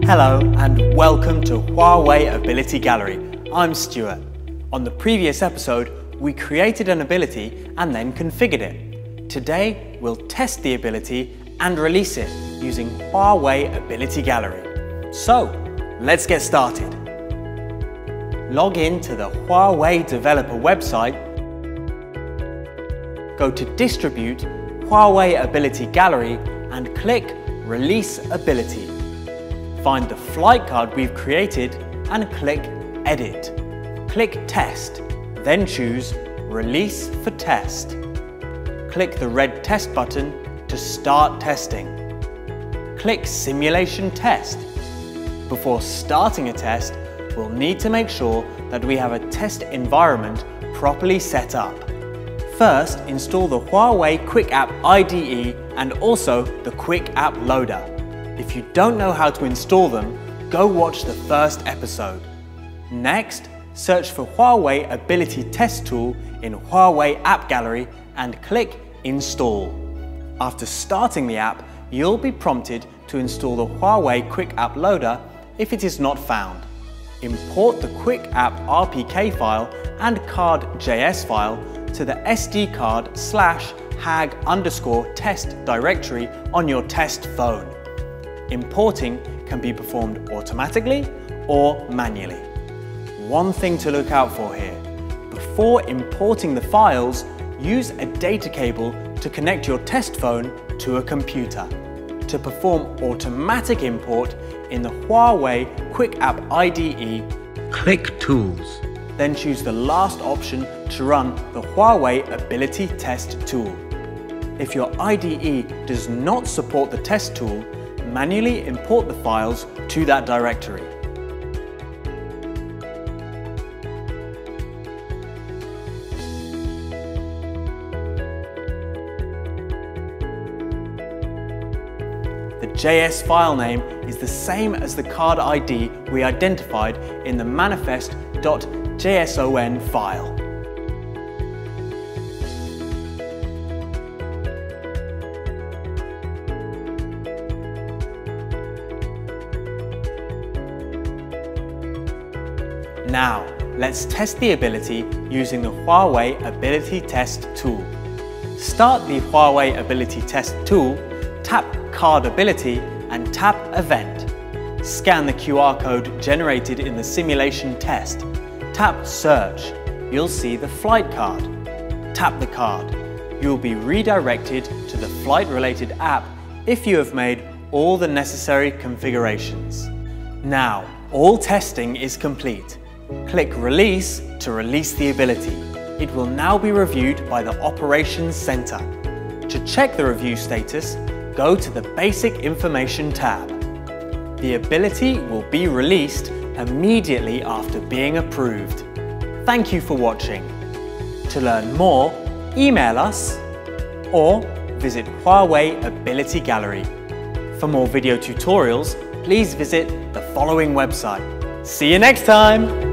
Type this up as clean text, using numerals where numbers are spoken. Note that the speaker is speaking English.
Hello and welcome to Huawei Ability Gallery. I'm Stuart. On the previous episode, we created an ability and then configured it. Today, we'll test the ability and release it using Huawei Ability Gallery. So, let's get started. Log in to the Huawei developer website, go to Distribute, Huawei Ability Gallery and click Release Ability. Find the flight card we've created and click Edit. Click Test, then choose Release for Test. Click the red Test button to start testing. Click Simulation Test. Before starting a test, we'll need to make sure that we have a test environment properly set up. First, install the Huawei Quick App IDE and also the Quick App Loader. If you don't know how to install them, go watch the first episode. Next, search for Huawei Ability Test Tool in Huawei App Gallery and click Install. After starting the app, you'll be prompted to install the Huawei Quick App Loader if it is not found. Import the Quick App RPK file and card.js file to the SD card/hag_test directory on your test phone. Importing can be performed automatically or manually. One thing to look out for here. Before importing the files, use a data cable to connect your test phone to a computer. To perform automatic import in the Huawei Quick App IDE, click Tools. Then choose the last option to run the Huawei Ability Test tool. If your IDE does not support the test tool, manually import the files to that directory. The JS file name is the same as the card ID we identified in the manifest.json file. Now, let's test the ability using the Huawei Ability Test tool. Start the Huawei Ability Test tool, tap Card Ability and tap Event. Scan the QR code generated in the simulation test. Tap Search. You'll see the flight card. Tap the card. You'll be redirected to the flight-related app if you have made all the necessary configurations. Now, all testing is complete. Click Release to release the ability. It will now be reviewed by the Operations Center. To check the review status, go to the Basic Information tab. The ability will be released immediately after being approved. Thank you for watching. To learn more, email us or visit Huawei Ability Gallery. For more video tutorials, please visit the following website. See you next time!